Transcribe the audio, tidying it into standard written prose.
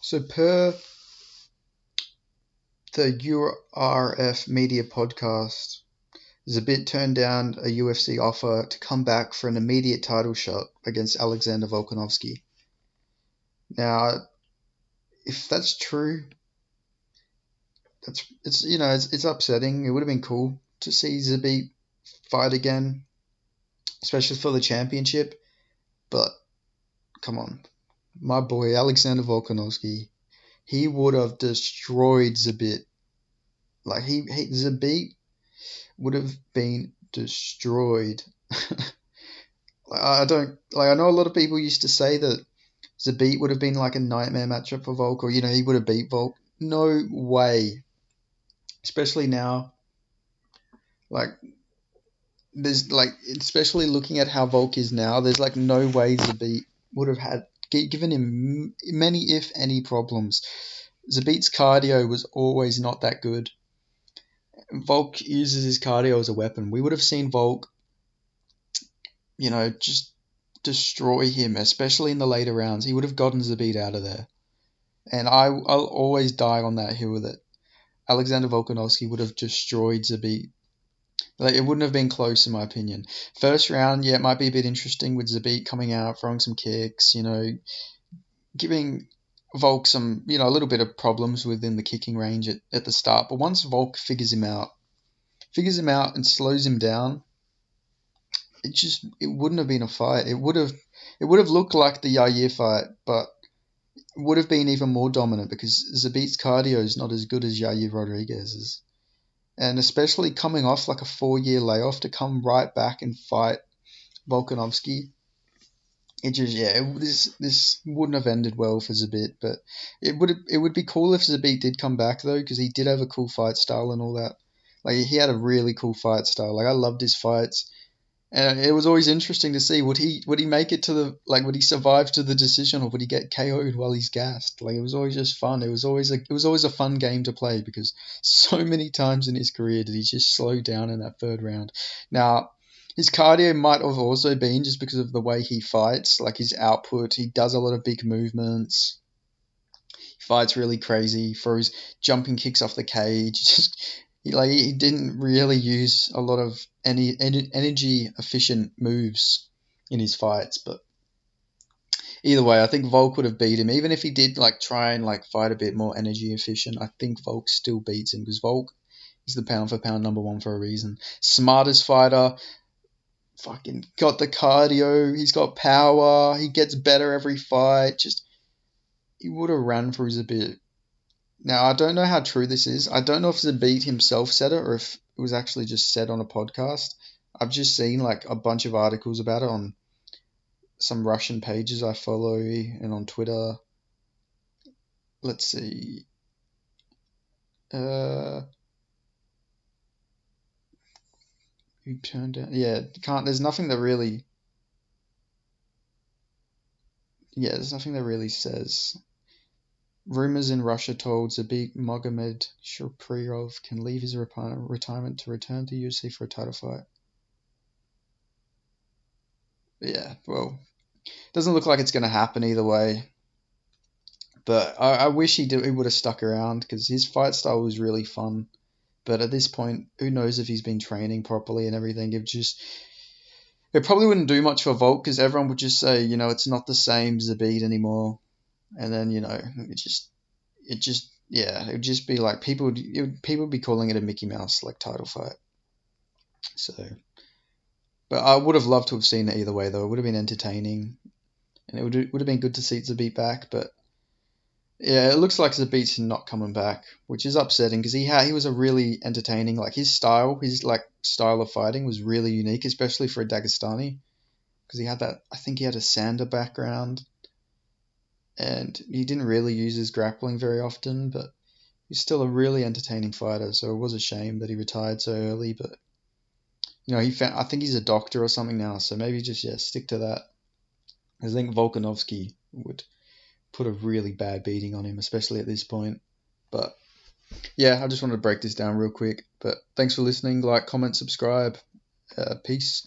So per the URF Media podcast, Zabit turned down a UFC offer to come back for an immediate title shot against Alexander Volkanovski. Now, if that's true, it's upsetting. It would have been cool to see Zabit fight again, especially for the championship. But come on, my boy Alexander Volkanovski, he would have destroyed Zabit. Like Zabit would have been destroyed. I don't like. I know a lot of people used to say that Zabit would have been like a nightmare matchup for Volk, or he would have beat Volk. No way. Especially now, like there's like, especially looking at how Volk is now, there's like no way Zabit would have had given him many, if any, problems. Zabit's cardio was always not that good. Volk uses his cardio as a weapon. We would have seen Volk, just destroy him, especially in the later rounds. He would have gotten Zabit out of there. And I'll always die on that hill that Alexander Volkanovski would have destroyed Zabit. Like, it wouldn't have been close, in my opinion. First round, yeah, it might be a bit interesting with Zabit coming out, throwing some kicks, giving Volk some, a little bit of problems within the kicking range at the start. But once Volk figures him out and slows him down, it wouldn't have been a fight. It would have looked like the Yair fight, but it would have been even more dominant because Zabit's cardio is not as good as Yair Rodriguez's. And especially coming off like a 4-year layoff to come right back and fight Volkanovski, this wouldn't have ended well for Zabit. But it would be cool if Zabit did come back though, because he did have a cool fight style and all that. Like, he had a really cool fight style. Like, I loved his fights. And it was always interesting to see, would he make it to would he survive to the decision, or would he get KO'd while he's gassed? Like, it was always just fun. It was always a fun game to play, because so many times in his career did he just slow down in that third round. Now, his cardio might have also been just because of the way he fights, like his output. He does a lot of big movements. He fights really crazy, throws jumping kicks off the cage. He didn't really use a lot of any energy efficient moves in his fights. But either way, I think Volk would have beat him. Even if he did try and fight a bit more energy efficient, I think Volk still beats him, because Volk is the pound for pound number one for a reason. Smartest fighter, fucking got the cardio, he's got power, he gets better every fight. He would have ran through Zabit. Now, I don't know how true this is. I don't know if Zabit himself said it, or if it was actually just said on a podcast. I've just seen a bunch of articles about it on some Russian pages I follow and on Twitter. Let's see. Who turned down? Yeah, there's nothing that really. Yeah, there's nothing that really says. Rumors in Russia told Zabit Magomedsharipov can leave his retirement to return to UFC for a title fight. Yeah, well, doesn't look like it's going to happen either way. But I wish he would have stuck around, because his fight style was really fun. But at this point, who knows if he's been training properly and everything. It probably wouldn't do much for Volk, because everyone would just say, it's not the same Zabit anymore. And then, it would just be like people would be calling it a Mickey Mouse title fight. So, but I would have loved to have seen it either way though. It would have been entertaining, and it would have been good to see Zabit back. But yeah, it looks like Zabit's not coming back, which is upsetting, because he was a really entertaining, his style of fighting was really unique, especially for a Dagestani, because he had that. I think he had a Sander background. And he didn't really use his grappling very often, but he's still a really entertaining fighter. So it was a shame that he retired so early. But I think he's a doctor or something now, so maybe just stick to that. I think Volkanovski would put a really bad beating on him, especially at this point. But yeah, I just wanted to break this down real quick. But thanks for listening. Like, comment, subscribe. Peace.